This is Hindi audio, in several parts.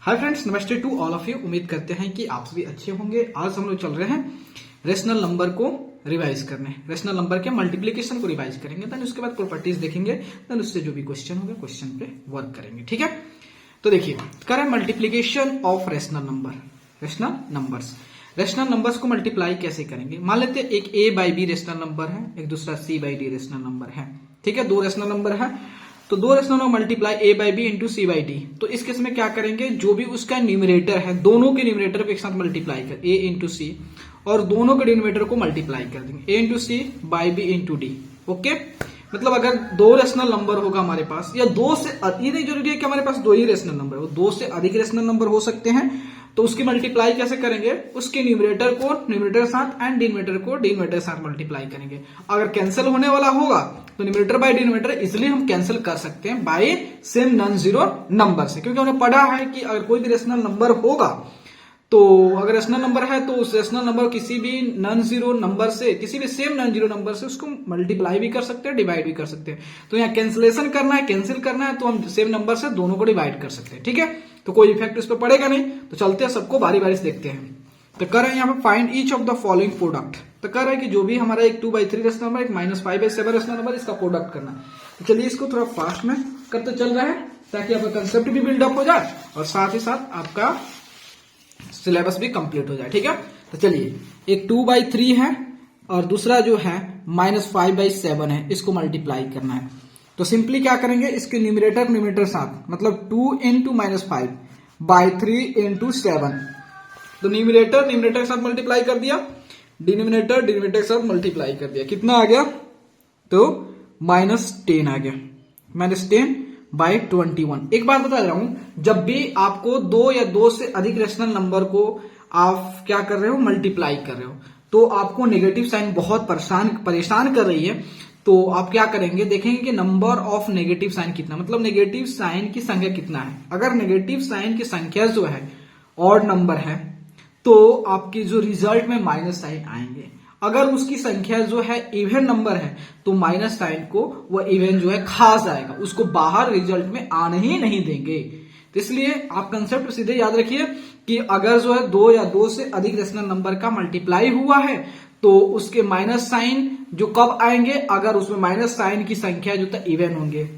हाय फ्रेंड्स, नमस्ते टू ऑल ऑफ यू। उम्मीद करते हैं कि आप सभी अच्छे होंगे। आज हम लोग चल रहे हैं रेशनल नंबर को रिवाइज करने। रेशनल नंबर के मल्टीप्लिकेशन को रिवाइज करेंगे, देन उसके बाद प्रॉपर्टीज देखेंगे, देन उससे जो भी क्वेश्चन होगा क्वेश्चन पे वर्क करेंगे। ठीक है, तो देखिए करें multiplication of rational number. Rational numbers, rational numbers को मल्टीप्लाई कैसे करेंगे। मान लेते हैं एक a by b rational number है, एक दूसरा c by d rational number है। ठीक है, दो रेशनल नंबर है, तो दो rational number multiply a by B into C by d. तो इस केस में क्या करेंगे, जो भी उसका न्यूमरेटर है दोनों के न्यूमरेटर को एक साथ मल्टीप्लाई कर ए इंटू सी, और दोनों के डिनोमिनेटर को मल्टीप्लाई कर देंगे A into C by B into D. Okay, मतलब अगर दो रेशनल नंबर होगा हमारे पास, या दो से ये नहीं जरूरी है कि हमारे पास दो ही रेशनल नंबर हो, दो से अधिक रेशनल नंबर हो सकते हैं, तो उसकी मल्टीप्लाई कैसे करेंगे, उसके न्यूमरेटर को न्यूमरेटर के साथ एंड डिनोमिनेटर को डिनोमिनेटर के साथ मल्टीप्लाई करेंगे। अगर कैंसिल होने वाला होगा तो न्यूमरेटर बाय डिनोमिनेटर इजिली हम कैंसिल कर सकते हैं by same non zero number से, क्योंकि हमने पढ़ा है कि अगर कोई भी रेशनल नंबर होगा, तो अगर रेशनल नंबर है तो उस रेशनल नंबर किसी भी नॉन जीरो नंबर से, किसी भी सेम नॉन जीरो नंबर से उसको मल्टीप्लाई भी कर सकते हैं, डिवाइड भी कर सकते हैं। तो यहाँ कैंसिलेशन करना है, कैंसिल करना है, तो हम सेम नंबर से दोनों को डिवाइड कर सकते हैं। ठीक है, तो कोई इफेक्ट इस पर पड़ेगा नहीं। तो चलते हैं, सबको बारी बारी से देखते हैं। तो कर रहे हैं यहाँ पे find each of the following product. तो कर रहे हैं कि जो भी हमारा एक 2/3 रेशनल नंबर, एक -5/7 रेशनल नंबर, इसका प्रोडक्ट करना है। तो चलिए इसको थोड़ा फास्ट में करते चल रहा है, ताकि आपका कंसेप्ट भी बिल्डअप हो जाए और साथ ही साथ आपका सिलेबस भी कंप्लीट हो जाए। ठीक है, तो चलिए एक 2/3 है और दूसरा जो है -5/7 है, इसको मल्टीप्लाई करना है। तो सिंपली क्या करेंगे, इसके न्यूमरेटर साथ, मतलब 2 इंटू -5/3 इंटू 7। तो न्यूमरेटर के साथ मल्टीप्लाई कर दिया, डिनोमिनेटर के साथ मल्टीप्लाई कर दिया, कितना आ गया, तो -10 आ गया, -10/21। एक बात बता रहा हूं, जब भी आपको दो या दो से अधिक रेशनल नंबर को आप क्या कर रहे हो, मल्टीप्लाई कर रहे हो, तो आपको नेगेटिव साइन बहुत परेशान कर रही है, तो आप क्या करेंगे, देखेंगे कि नंबर ऑफ नेगेटिव साइन कितना, मतलब नेगेटिव साइन की संख्या कितना है। अगर नेगेटिव साइन की संख्या जो है ऑड नंबर है, तो आपकी जो रिजल्ट में माइनस साइन आएंगे। अगर उसकी संख्या जो है इवन नंबर है, तो माइनस साइन को वह इवन जो है खा जाएगा, उसको बाहर रिजल्ट में आने ही नहीं देंगे। तो इसलिए आप कंसेप्ट सीधे याद रखिए कि अगर जो है दो या दो से अधिक रेशनल नंबर का मल्टीप्लाई हुआ है, तो उसके माइनस साइन जो कब आएंगे, अगर उसमें माइनस साइन की संख्या जो था इवन होंगे,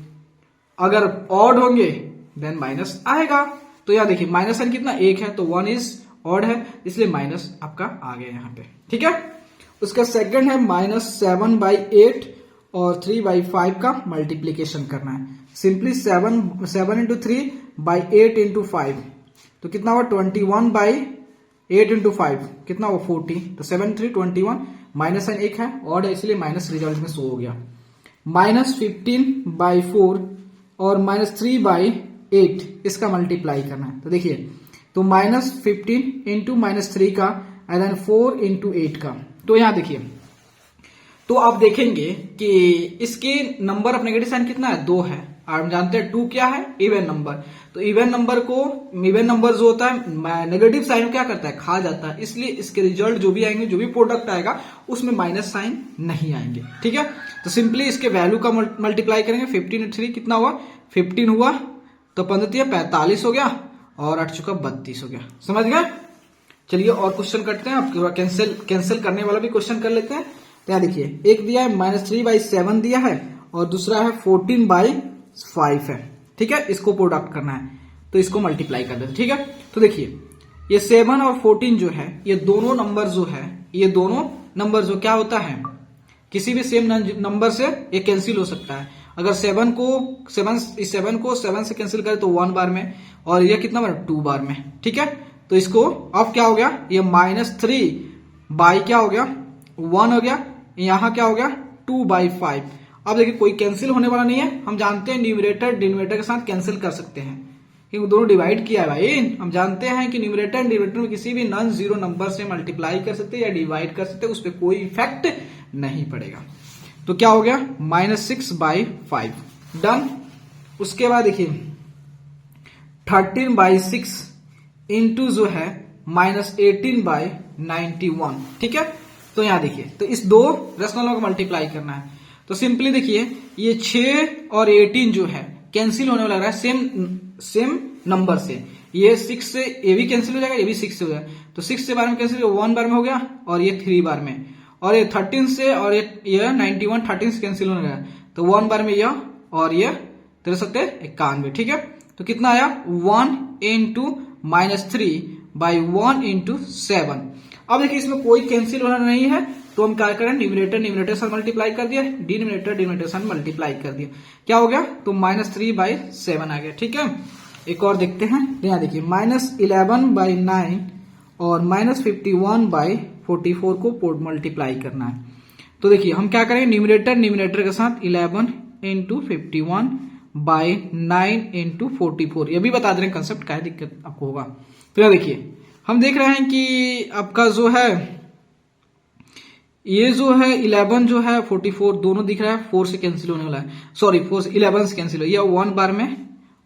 अगर ऑड होंगे देन माइनस आएगा। तो यहां देखिए माइनस साइन कितना, 1 है, तो 1 इज ऑड है, इसलिए माइनस आपका आ गया यहाँ पे। ठीक है, उसका सेकंड है -7/8 और 3/5 का मल्टीप्लीकेशन करना है। सिंपली 7 इंटू 3/8 इंटू 5, तो कितना हुआ, 21/8 इंटू 5 कितना हुआ, 40। तो 7 3 21, माइनस साइन 1 है, ऑड है, इसलिए माइनस रिजल्ट में शो हो गया। -15/4 और -3/8 इसका मल्टीप्लाई करना है। तो देखिए, तो -15 इंटू -3 का, एंड देन 4 इंटू 8 का। तो यहां देखिए, तो आप देखेंगे कि इसके नंबर ऑफ नेगेटिव साइन कितना है, 2 है। आप जानते हैं 2 क्या है, इवन नंबर। तो इवन नंबर जो होता है नेगेटिव साइन क्या करता है, खा जाता है, इसलिए इसके रिजल्ट जो भी आएंगे, जो भी प्रोडक्ट आएगा, उसमें माइनस साइन नहीं आएंगे। ठीक है, तो सिंपली इसके वैल्यू का मल्टीप्लाई करेंगे। 15 3 कितना हुआ, 15 हुआ, तो 15 45 हो गया, और 8 चुका 32 हो गया। समझ गए। चलिए और क्वेश्चन करते हैं, आप कैंसिल करने वाला भी क्वेश्चन कर लेते हैं। तो यहाँ देखिए, एक दिया है -3/7 दिया है, और दूसरा है 14/5 है। ठीक है, इसको प्रोडक्ट करना है, तो इसको मल्टीप्लाई कर देते हैं। ठीक है, तो देखिए ये 7 और 14 जो है, ये दोनों नंबर जो है, ये दोनों नंबर जो क्या होता है, किसी भी सेम नंबर से ये कैंसिल हो सकता है। अगर 7 को 7 से कैंसिल करें तो 1 बार में, और ये कितना बार, 2 बार में। ठीक है, तो इसको अब क्या हो गया, ये -3 क्या हो गया, 1 हो गया, यहां क्या हो गया, 2/5। अब देखिए कोई कैंसिल होने वाला नहीं है, हम जानते हैं न्यूमरेटर डिनोमिनेटर के साथ कैंसिल कर सकते हैं, क्योंकि दोनों डिवाइड किया है भाई। हम जानते हैं कि न्यूमरेटर एंड डिनोमिनेटर में किसी भी नॉन जीरो नंबर से मल्टीप्लाई कर सकते हैं या डिवाइड कर सकते हैं, उस पर कोई इफेक्ट नहीं पड़ेगा। तो क्या हो गया, -6/5 डन। उसके बाद देखिए 13/6 इंटू जो है -18/91। ठीक है, तो यहां देखिए, तो इस दो रेशनलों को मल्टीप्लाई करना है। तो सिंपली देखिए, ये 6 और 18 जो है कैंसिल होने वाला है सेम नंबर से, ये 6 से ये भी कैंसिल हो जाएगा, ये भी 6 से हो जाएगा, तो 6 से बार में कैंसिल, 1 बार में हो गया और ये 3 बार में, और ये 13 से और ये 91 13 से कैंसिल होने लगा, तो 1 बार में यह और ये 93 ठीक है। तो कितना आया 1 इंटू -3 बाई 1 इंटू 7। अब देखिए इसमें कोई कैंसिल होना नहीं है, तो हम क्या करें, न्यूमरेटर न्यूमरेटर से मल्टीप्लाई कर दिया, डिनोमिनेटर डिनोमिनेटर से मल्टीप्लाई कर दिया, क्या हो गया, तो -3/7 आ गया। ठीक है, एक और देखते हैं, यहाँ देखिए -11/9 और -51/44 को मल्टीप्लाई करना है। तो देखिए हम क्या करेंगे, न्यूमरेटर न्यूमरेटर के साथ 11 इंटू 51/9 इंटू 44, ये भी बता दे रहे हैं कंसेप्ट, क्या दिक्कत आपको होगा। तो देखिए हम देख रहे हैं कि आपका जो है ये जो है 11 जो है 44 दोनों दिख रहा है, 4 से कैंसिल होने वाला है, सॉरी 4 से 11 से कैंसिल हो, ये 1 बार में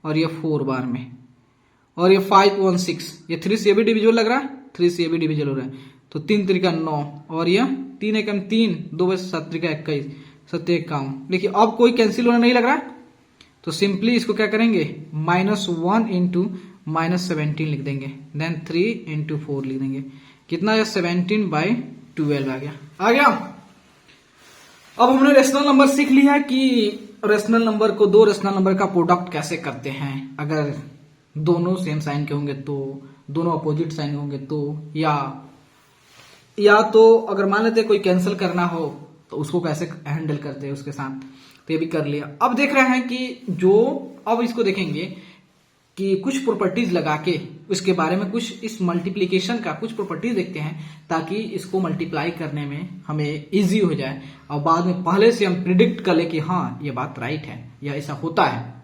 और ये 4 बार में, और ये 5 1 6, ये 3 से ये भी डिविजिबल लग रहा है, 3 से ये भी डिविजिबल हो रहा है, तो 3 3 9 और ये 3 1 3 2 7 3 21 7 51। देखिए अब कोई कैंसिल होना नहीं लग रहा, तो सिंपली इसको क्या करेंगे, -1 इंटू -17 लिख देंगे, देन 3 इंटू 4 लिख देंगे, कितना है 17/12 आ गया। अब हमने रेशनल नंबर सीख लिया है कि रेशनल नंबर को, दो रेशनल नंबर का प्रोडक्ट कैसे करते हैं, अगर दोनों सेम साइन के होंगे तो, दोनों अपोजिट साइन होंगे तो, या तो अगर मान लेते कोई कैंसिल करना हो तो उसको कैसे हैंडल करते हैं उसके साथ, तो ये भी कर लिया। अब देख रहे हैं कि अब इसको देखेंगे कि कुछ प्रॉपर्टीज लगा के उसके बारे में, कुछ इस मल्टीप्लिकेशन का कुछ प्रॉपर्टीज देखते हैं, ताकि इसको मल्टीप्लाई करने में हमें इजी हो जाए और बाद में पहले से हम प्रिडिक्ट कर ले कि हाँ ये बात राइट है या ऐसा होता है।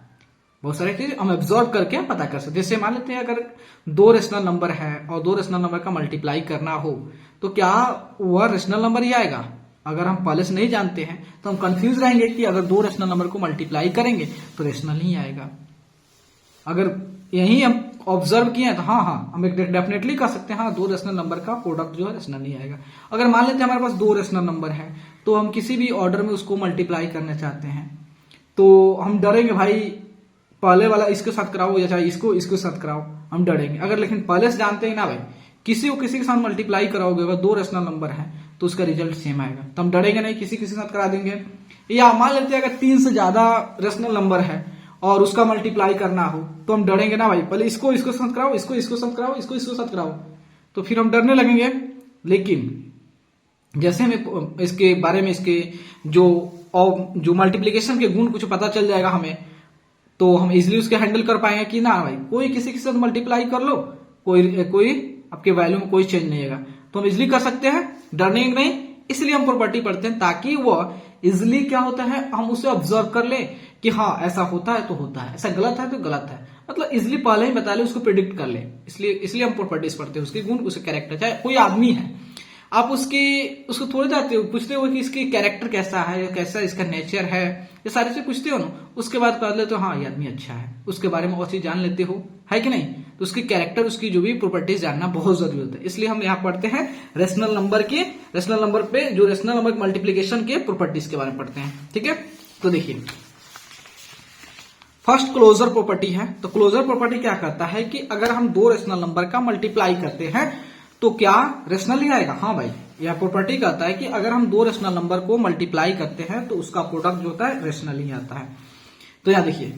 बहुत सारी चीज हम ऑब्जर्व करके पता कर सकते हैं। जैसे मान लेते हैं अगर 2 रेशनल नंबर है और 2 रेशनल नंबर का मल्टीप्लाई करना हो तो क्या वह रेशनल नंबर ही आएगा। अगर हम पहले से नहीं जानते हैं तो हम कंफ्यूज रहेंगे कि अगर 2 रेशनल नंबर को मल्टीप्लाई करेंगे तो रेशनल ही आएगा। अगर यही हम ऑब्जर्व किए हैं तो हाँ हम डेफिनेटली कर सकते हैं, हाँ 2 रेशनल नंबर का प्रोडक्ट जो है रेशनल नहीं आएगा। अगर मान लेते हैं हमारे पास 2 रेशनल नंबर है तो हम किसी भी ऑर्डर में उसको मल्टीप्लाई करना चाहते हैं तो हम डरेंगे, भाई पहले वाला इसके साथ कराओ या चाहे इसको इसके साथ कराओ, हम डरेंगे। अगर लेकिन पहले से जानते हैं ना भाई किसी को किसी के साथ मल्टीप्लाई कराओगे, अगर 2 रेशनल नंबर है तो उसका रिजल्ट सेम आएगा, तो हम डरेंगे नहीं, किसी किसी के साथ करा देंगे। या मान लेते हैं अगर 3 से ज्यादा रेशनल नंबर है और उसका मल्टीप्लाई करना हो तो हम डरेंगे ना, भाई पहले इसको इसको साथ कराओ, इसको इसको साथ कराओ, इसको इसको साथ कराओ, तो फिर हम डरने लगेंगे। लेकिन जैसे हमें इसके बारे में, इसके जो मल्टीप्लिकेशन के गुण कुछ पता चल जाएगा हमें, तो हम इजिली उसके हैंडल कर पाएंगे कि ना भाई कोई किसी के साथ मल्टीप्लाई कर लो, कोई आपके वैल्यू में कोई चेंज नहीं आएगा, तो हम इजिली कर सकते हैं, डरने नहीं। इसलिए हम प्रॉपर्टी पढ़ते हैं ताकि वो इजिली क्या होता है हम उसे ऑब्जर्व कर ले कि हाँ ऐसा होता है तो होता है, ऐसा गलत है तो गलत है, मतलब इजिली पहले ही बता ले, उसको प्रिडिक्ट कर ले। इसलिए हम प्रॉपर्टीज पढ़ते हैं, उसके गुण, उसके कैरेक्टर। चाहे कोई आदमी है, आप उसको थोड़े जाते हो, पूछते हो कि इसकी कैरेक्टर कैसा है, कैसा इसका नेचर है, ये सारी चीज पूछते हो ना, उसके बाद कर लेते हो हाँ ये आदमी अच्छा है, उसके बारे में और चीज जान लेते हो, है कि नहीं। तो उसकी कैरेक्टर, उसकी जो भी प्रॉपर्टीज जानना बहुत जरूरी होता है। इसलिए हम यहाँ पढ़ते हैं रेशनल नंबर पे जो रेशनल नंबर मल्टीप्लीकेशन के प्रॉपर्टीज के बारे में पढ़ते हैं, ठीक है। तो देखिए फर्स्ट क्लोजर प्रॉपर्टी है। तो क्लोजर प्रॉपर्टी क्या करता है कि अगर हम 2 रेशनल नंबर का मल्टीप्लाई करते हैं तो क्या रेशनल ही आएगा। हाँ भाई, यह प्रॉपर्टी कहता है कि अगर हम 2 रेशनल नंबर को मल्टीप्लाई करते हैं तो उसका प्रोडक्ट जो होता है रेशनल ही आता है। तो यहाँ देखिए,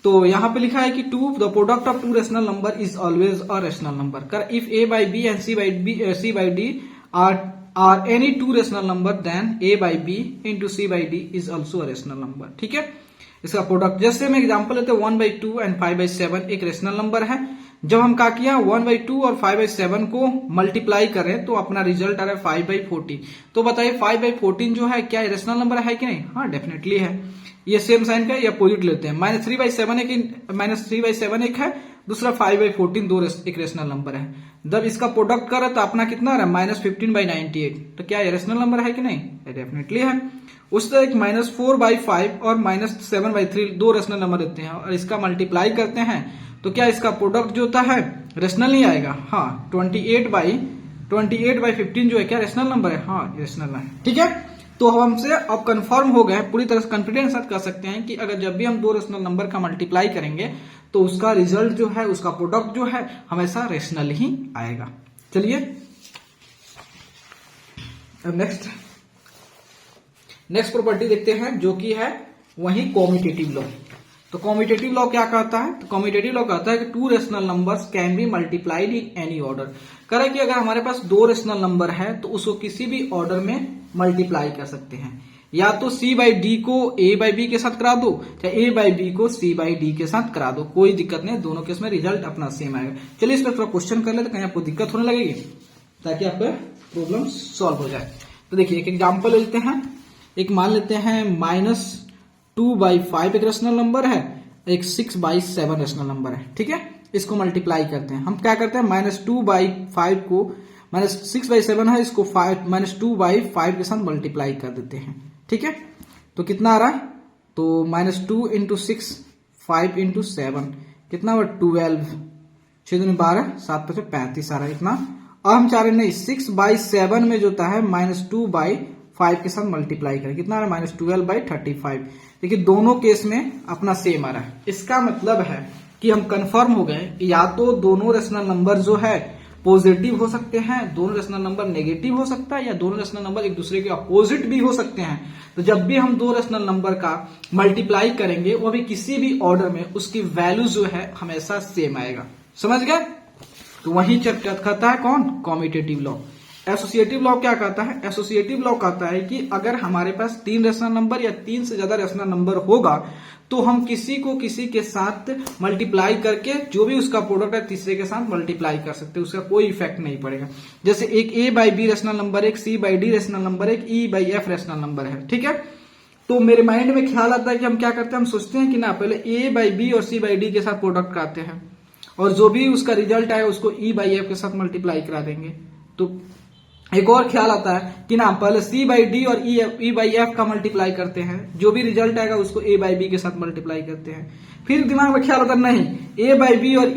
तो यहाँ पे लिखा है कि the product of 2 rational number is always a rational number. If a by b and c by d are any 2 rational number, then a by b into c by d is also a rational number. ठीक है, इसका प्रोडक्ट, जैसे हम एग्जांपल लेते हैं 1/2 एंड 5/7 एक रेशनल नंबर है। जब हम क्या किया 1/2 और 5/7 को मल्टीप्लाई करें तो अपना रिजल्ट आ रहा है 5/14। तो बताइए 5/14 जो है क्या रेशनल नंबर है कि नहीं। हाँ डेफिनेटली है, ये सेम साइन का, ये अपोजिट लेते हैं। -3/7 एक है, दूसरा 5/14 एक रेशनल नंबर है। जब इसका प्रोडक्ट करे तो अपना कितना आ रहा है -15/98। तो क्या ये रेशनल नंबर है कि नहीं, डेफिनेटली है। उस तरह एक -4/5 और -7/3 2 रेशनल नंबर देते हैं और इसका मल्टीप्लाई करते हैं तो क्या इसका प्रोडक्ट जो होता है रेशनल नहीं आएगा। हाँ 28/15 जो है क्या रेशनल नंबर है। हाँ रेशनल है, ठीक है। तो हमसे अब कंफर्म हो गए, पूरी तरह से कॉन्फिडेंस के साथ कह सकते हैं कि अगर जब भी हम 2 रेशनल नंबर का मल्टीप्लाई करेंगे तो उसका रिजल्ट जो है, उसका प्रोडक्ट जो है हमेशा रेशनल ही आएगा। चलिए अब नेक्स्ट प्रॉपर्टी देखते हैं, जो कि है वही कॉम्यूटेटिव लॉ। तो कॉम्यूटेटिव लॉ क्या कहता है? तो कॉम्यूटेटिव लॉ कहता है कि two rational numbers can be multiplied in any order. कह रहा है कि अगर हमारे पास दो रेशनल नंबर है तो उसको किसी भी ऑर्डर में मल्टीप्लाई कर सकते हैं। या तो C बाई डी को A बाई बी के साथ करा दो, चाहे A बाई बी को C बाई डी के साथ करा दो, कोई दिक्कत नहीं, दोनों केस में रिजल्ट अपना सेम आएगा। चलिए इस पर थोड़ा क्वेश्चन कर लेते, कहीं आपको दिक्कत होने लगेगी, ताकि आपका प्रॉब्लम सॉल्व हो जाए। तो देखिए एक एग्जाम्पल लेते हैं। एक मान लेते हैं -2/5 एक रेशनल नंबर है, एक 6/7 रेशनल नंबर है। ठीक है, इसको मल्टीप्लाई करते हैं। हम क्या करते हैं, -2/5 को -6/7 है, इसको -2/5 के साथ मल्टीप्लाई कर देते हैं। ठीक है, तो कितना आ रहा है, तो -2 × 6, 5 × 7 कितना हुआ, 12, 6 दूनी 12, 7 × 35 आ रहा है इतना। अब हम चाह रहे नहीं, 6/7 में जो होता है -2/5 के साथ मल्टीप्लाई करें, कितना आ रहा है, -12/35। देखिए दोनों केस में अपना सेम आ रहा है। इसका मतलब है कि हम कंफर्म हो गए, या तो दोनों रेशनल नंबर जो है पॉजिटिव हो सकते हैं, दोनों रेशनल नंबर नेगेटिव हो सकता है, या दोनों रेशनल नंबर एक दूसरे के अपोजिट भी हो सकते हैं। तो जब भी हम दो रेशनल नंबर का मल्टीप्लाई करेंगे, वो भी किसी भी ऑर्डर में, उसकी वैल्यू जो है हमेशा सेम आएगा। समझ गए? तो वही कहता है कौन, कॉम्यूटेटिव लॉ। एसोसिएटिव लॉ क्या कहता है? एसोसिएटिव लॉ कहता है कि अगर हमारे पास 3 रेशनल नंबर या 3 से ज्यादा रेशनल नंबर होगा, तो हम किसी को किसी के साथ मल्टीप्लाई करके जो भी उसका प्रोडक्ट है तीसरे के साथ मल्टीप्लाई कर सकते हैं, उसका कोई इफेक्ट नहीं पड़ेगा। जैसे एक A by b rational number, एक C by d rational number, एक E by f rational number है। ठीक है, तो मेरे माइंड में ख्याल आता है कि हम क्या करते हैं, हम सोचते हैं कि ना पहले A बाई बी और C बाई डी के साथ प्रोडक्ट कराते हैं, और जो भी उसका रिजल्ट आए उसको E बाई एफ के साथ मल्टीप्लाई करा देंगे। तो एक और ख्याल आता है कि ना पहले C बाई डी और E बाई एफ का मल्टीप्लाई करते हैं, जो भी रिजल्ट आएगा उसको A बाई बी के साथ मल्टीप्लाई करते हैं। फिर दिमाग में ख्याल आता है नहीं, A बाई बी और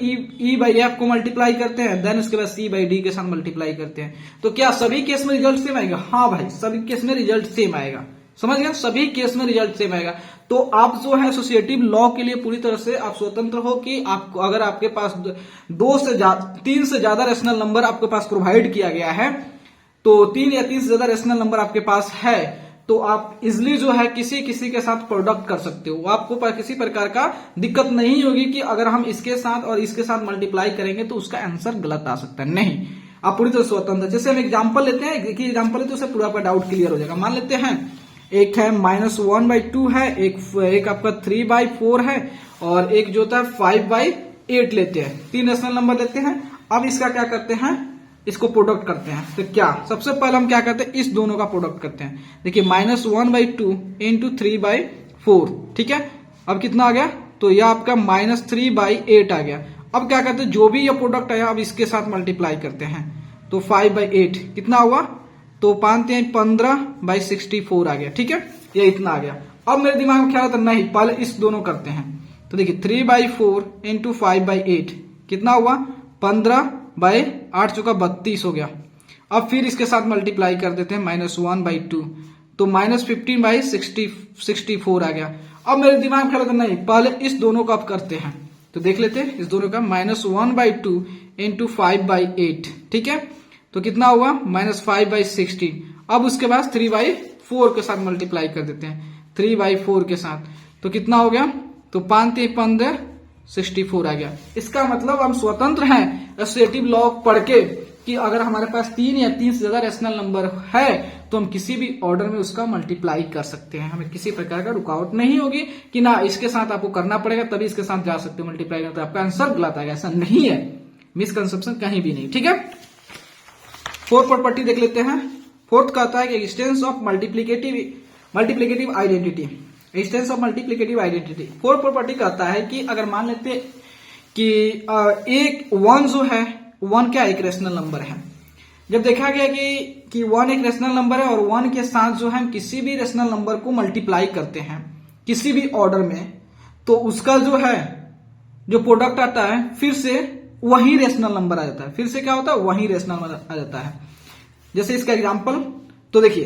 E बाई एफ को मल्टीप्लाई करते हैं, देन उसके बाद C बाई डी के साथ मल्टीप्लाई करते हैं। तो क्या सभी केस में रिजल्ट सेम आएगा? हाँ भाई, सभी केस में रिजल्ट सेम आएगा। समझ गए? सभी केस में रिजल्ट सेम आएगा। तो आप जो है एसोसिएटिव लॉ के लिए पूरी तरह से आप स्वतंत्र हो कि आपको अगर आपके पास 3 से ज्यादा रेशनल नंबर आपके पास प्रोवाइड किया गया है, तो 3 या 3 से ज्यादा रेशनल नंबर आपके पास है, तो आप इजिली जो है किसी किसी के साथ प्रोडक्ट कर सकते हो। आपको किसी प्रकार का दिक्कत नहीं होगी कि अगर हम इसके साथ और इसके साथ मल्टीप्लाई करेंगे तो उसका आंसर गलत आ सकता है। नहीं, आप पूरी तरह स्वतंत्र। जैसे हम एग्जाम्पल लेते हैं, देखिए एग्जाम्पल लेते हैं, उससे पूरा आपका डाउट क्लियर हो जाएगा। मान लेते हैं एक है -1/2 है, एक आपका 3/4 है, और एक जो होता है 5/8 लेते हैं। 3 रेशनल नंबर लेते हैं। अब इसका क्या करते हैं, इसको प्रोडक्ट करते हैं। तो क्या सबसे पहले हम क्या करते हैं, इस दोनों का प्रोडक्ट करते हैं। देखिए -1/2 × 3/4, ठीक है। अब कितना आ गया, तो यह आपका -3/8 आ गया। अब क्या करते हैं, जो भी ये प्रोडक्ट आया अब इसके साथ मल्टीप्लाई करते हैं, तो 5/8 कितना हुआ, तो 15/64 आ गया। ठीक है, ये इतना आ गया। अब मेरे दिमाग में क्या आता है, नहीं पहले इस दोनों करते हैं। तो देखिए 3/4 × 5/8 कितना हुआ, 15/8 चुका 32 हो गया। अब फिर इसके साथ मल्टीप्लाई कर देते हैं -1/2, तो -15/64 आ गया। अब मेरे दिमाग में क्या आता है, नहीं पहले इस दोनों को अब करते हैं। तो देख लेते हैं इस दोनों का, -1/2 × 5/8, ठीक है, तो कितना हुआ -5/16। अब उसके बाद 3/4 के साथ मल्टीप्लाई कर देते हैं, 3/4 के साथ, तो कितना हो गया, तो 5×3=64 आ गया। इसका मतलब हम स्वतंत्र हैं एसोसिएटिव लॉ पढ़ के कि अगर हमारे पास 3 या 3 से ज्यादा रेशनल नंबर है तो हम किसी भी ऑर्डर में उसका मल्टीप्लाई कर सकते हैं। हमें किसी प्रकार का रुकावट नहीं होगी कि ना इसके साथ आपको करना पड़ेगा तभी इसके साथ जा सकते हो मल्टीप्लाई करते, आपका आंसर गलत आएगा। ऐसा नहीं है, मिसकंसेप्शन कहीं भी नहीं। ठीक है, फोर्थ प्रॉपर्टी देख लेते हैं। फोर्थ कहता है कि expanse of multiplicative identity. Expanse of multiplicative identity fourth property कहता है कि अगर मान लेते कि एक 1 जो है, 1 क्या एक रेशनल नंबर है। जब देखा गया कि 1 एक रेशनल नंबर है और 1 के साथ जो है हम किसी भी रेशनल नंबर को मल्टीप्लाई करते हैं किसी भी ऑर्डर में, तो उसका जो है जो प्रोडक्ट आता है फिर से वही रेशनल नंबर आ जाता है। फिर से क्या होता है, वही रेशनल नंबर आ जाता है। जैसे इसका एग्जांपल, तो देखिए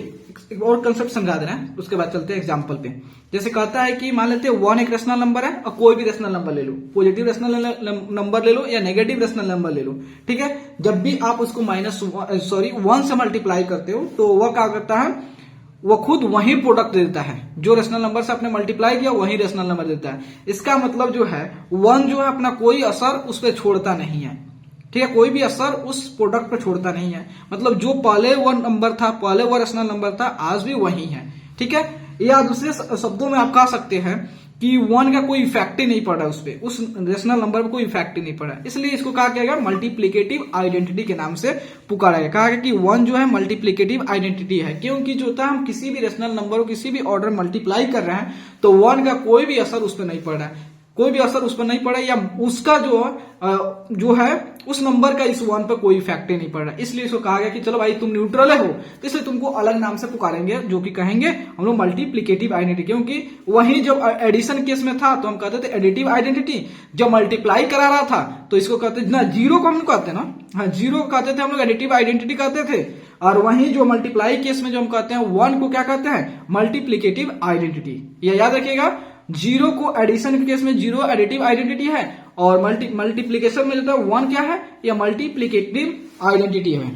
एक और कंसेप्ट समझा दे रहे हैं, उसके बाद चलते हैं एग्जांपल पे। जैसे कहता है कि मान लेते हैं 1 एक रेशनल नंबर है और कोई भी रेशनल नंबर ले लो, पॉजिटिव रेशनल नंबर ले लो या नेगेटिव रेशनल नंबर ले लो, ठीक है। जब भी आप उसको 1 से मल्टीप्लाई करते हो तो वह क्या करता है, वो खुद वही प्रोडक्ट देता है, जो रेशनल नंबर से आपने मल्टीप्लाई किया वही रेशनल नंबर देता है। इसका मतलब जो है 1 जो है अपना कोई असर उस पर छोड़ता नहीं है, ठीक है, कोई भी असर उस प्रोडक्ट पर छोड़ता नहीं है। मतलब जो पहले वो नंबर था, पहले वो रेशनल नंबर था, आज भी वही है, ठीक है। या दूसरे शब्दों में आप कह सकते हैं कि 1 का कोई इफेक्ट ही नहीं पड़ रहा है उस पर, उस रेशनल नंबर पर कोई इफेक्ट ही नहीं पड़ रहा है, इसलिए इसको कहा गया मल्टीप्लिकेटिव आइडेंटिटी के नाम से पुकारा गया। कहा गया कि 1 जो है मल्टीप्लिकेटिव आइडेंटिटी है, क्योंकि जो होता है हम किसी भी रेशनल नंबर को किसी भी ऑर्डर मल्टीप्लाई कर रहे हैं तो 1 का कोई भी असर उस पर नहीं पड़ रहा है, कोई भी असर उस पर नहीं पड़ा, या उसका जो है उस नंबर का इस 1 पर कोई इफेक्ट ही नहीं पड़ रहा। इसलिए इसको कहा गया कि चलो भाई तुम न्यूट्रल हो, तो इसलिए तुमको अलग नाम से पुकारेंगे, जो कि कहेंगे हम लोग मल्टीप्लिकेटिव आइडेंटिटी। क्योंकि वही जब एडिशन केस में था तो हम कहते थे एडिटिव आइडेंटिटी, जब मल्टीप्लाई करा रहा था तो इसको कहते ना, जीरो को हम कहते ना, हाँ जीरो कहते थे हम लोग, एडिटिव आइडेंटिटी कहते थे। और वहीं जो मल्टीप्लाई केस में जो हम कहते हैं 1 को क्या कहते हैं, मल्टीप्लिकेटिव आइडेंटिटी। यह याद रखिएगा, जीरो को एडिशन के केस में जीरो एडिटिव आइडेंटिटी है, और मल्टीप्लीकेशन में जो है 1 क्या है, यह मल्टीप्लिकेटिव आइडेंटिटी है,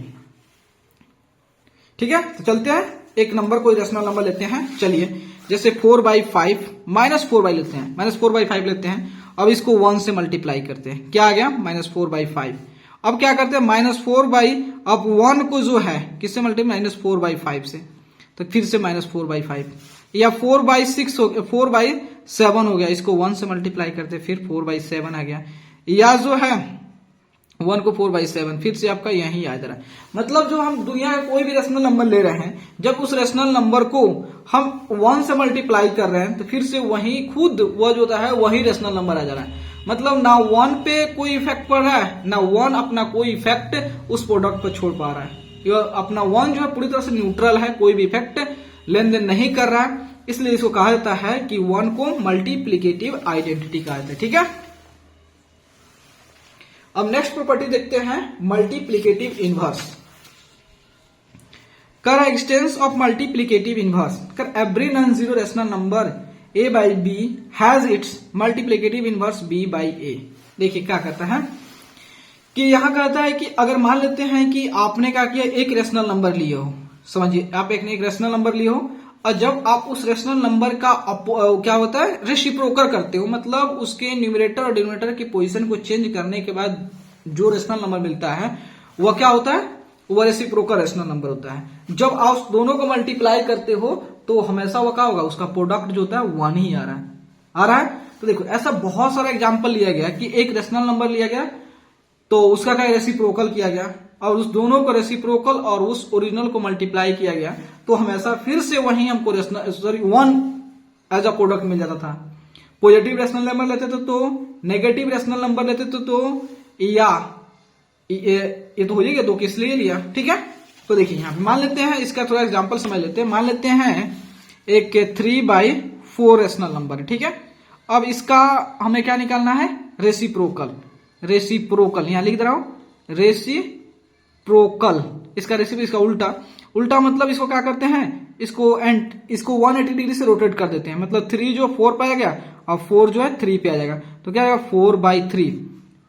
ठीक है। तो चलते हैं एक नंबर, कोई रेशनल नंबर लेते हैं। चलिए जैसे 4/5 -4 लेते हैं, -4/5 लेते हैं। अब इसको 1 से मल्टीप्लाई करते हैं, क्या आ गया, -4/5। अब क्या करते हैं, -4 अब 1 को जो है किससे मल्टीप्लाई, -4/5 से, तो फिर से -4/5, या 4/6 हो गया, 4/7 हो गया, इसको 1 से मल्टीप्लाई करते फिर 4/7 आ गया, या जो है 1 को 4/7, फिर से आपका यही आ जा रहा है। मतलब जो हम दुनिया का कोई भी रेशनल नंबर ले रहे हैं, जब उस रेशनल नंबर को हम 1 से मल्टीप्लाई कर रहे हैं तो फिर से वही खुद वह जो होता है वही रेशनल नंबर आ जा रहा है। मतलब ना 1 पे कोई इफेक्ट पड़ रहा है, ना 1 अपना कोई इफेक्ट उस प्रोडक्ट पर छोड़ पा रहा है। अपना 1 जो है पूरी तरह से न्यूट्रल है, कोई भी इफेक्ट लेन देन नहीं कर रहा है, इसलिए इसको कहा जाता है कि 1 को मल्टीप्लिकेटिव आइडेंटिटी कहा जाता है, ठीक है। अब नेक्स्ट प्रॉपर्टी देखते हैं, मल्टीप्लिकेटिव इनवर्स। कर एक्सटेंस ऑफ मल्टीप्लिकेटिव इनवर्स, कर every non zero rational number a/b has its multiplicative inverse b/a। देखिए क्या कहता है कि यहां कहता है कि अगर मान लेते हैं कि आपने क्या किया, एक रेशनल नंबर लिए हो, समझिए आप एक रेशनल नंबर लिए हो, और जब आप उस रेशनल नंबर का क्या होता है, रेसिप्रोकल करते हो, मतलब उसके न्यूमरेटर और डिनोमिनेटर की पोजीशन को चेंज करने के बाद जो रेशनल नंबर मिलता है वह क्या होता है, वह रेसिप्रोकल रेशनल नंबर होता है। जब आप दोनों को मल्टीप्लाई करते हो तो हमेशा वह क्या होगा, उसका प्रोडक्ट जो होता है 1 ही आ रहा है। तो देखो ऐसा बहुत सारा एग्जाम्पल लिया गया कि एक रेशनल नंबर लिया गया तो उसका क्या रेसिप्रोकल किया गया, और उस दोनों को रेसिप्रोकल और उस ओरिजिनल को मल्टीप्लाई किया गया, तो हमेशा फिर से वही हमको 1 एज अ प्रोडक्ट मिल जाता था। पॉजिटिव रेशनल नंबर लेते थे तो, नेगेटिव रेशनल नंबर लेते थे तो, या ये तो हो जाएगा, 2 किस लिए लिया, ठीक है। तो देखिए यहाँ पे मान लेते हैं, इसका थोड़ा एग्जांपल समझ लेते हैं। मान लेते हैं एक 3/4 रेशनल नंबर है, ठीक है। अब इसका हमें क्या निकालना है, रेसिप्रोकल। यहां लिख दे रहा हूं, रेसिप्रोकल, इसका इसका उल्टा मतलब इसको क्या करते हैं, इसको 180 डिग्री से रोटेट कर देते हैं। मतलब 3 जो 4 पे आ गया और 4 जो है 3 पे आ जाएगा, तो क्या आएगा 4/3,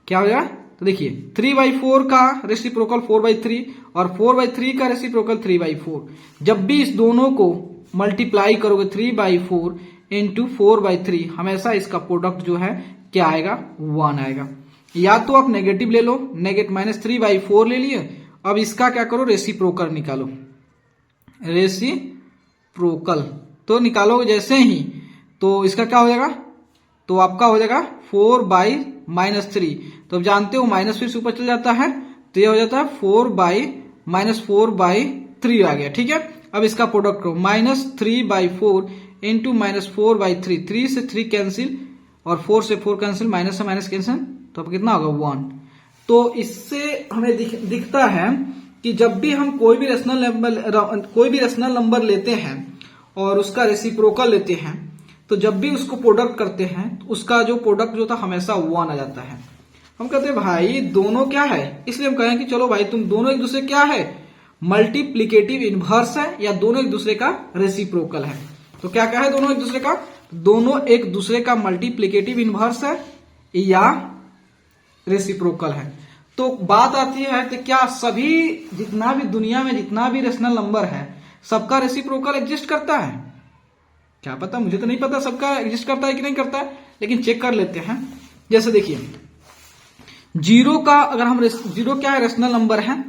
क्या हो जाएगा, तो देखिए 3/4 का रेसिप्रोकल 4/3 और 4/3 का रेसिप्रोकल 3/4। जब भी इस दोनों को मल्टीप्लाई करोगे 3/4 इंटू 4/3, हमेशा इसका प्रोडक्ट जो है क्या आएगा, 1 आएगा। या तो आप नेगेटिव ले लो, -3/4 ले लिए। अब इसका क्या करो, रेसिप्रोकल निकालो, रेसिप्रोकल तो निकालोगे जैसे ही, तो इसका क्या हो जाएगा, तो आपका हो जाएगा 4/-3। तो अब जानते हो माइनस फिर से ऊपर चल जाता है, तो ये हो जाता है 4/-4/3 आ गया, ठीक है। अब इसका प्रोडक्ट करो, -3/4 इंटू -4/3, 3 से 3 कैंसिल और 4 से 4 कैंसिल, माइनस से माइनस कैंसिल, तो अब कितना होगा 1। तो इससे हमें दिखता है कि जब भी हम कोई भी रेशनल नंबर लेते हैं और उसका रेसिप्रोकल लेते हैं, तो जब भी उसको प्रोडक्ट करते हैं तो उसका जो प्रोडक्ट जो था हमेशा 1 आ जाता है। हम कहते हैं भाई दोनों क्या है, इसलिए हम कहें कि चलो भाई तुम दोनों एक दूसरे क्या है, मल्टीप्लिकेटिव इनवर्स है या दोनों एक दूसरे का रेसिप्रोकल है। तो क्या क्या है दोनों एक दूसरे का? दोनों एक दूसरे का मल्टीप्लिकेटिव इनवर्स है या रेसिप्रोकल है। तो बात आती है तो क्या सभी जितना भी दुनिया में जितना भी रेशनल नंबर है सबका रेसिप्रोकल एग्जिस्ट करता है? क्या पता, मुझे तो नहीं पता सबका एग्जिस्ट करता है कि नहीं करता है, लेकिन चेक कर लेते हैं। जैसे देखिए जीरो का अगर हम जीरो क्या है रेशनल नंबर है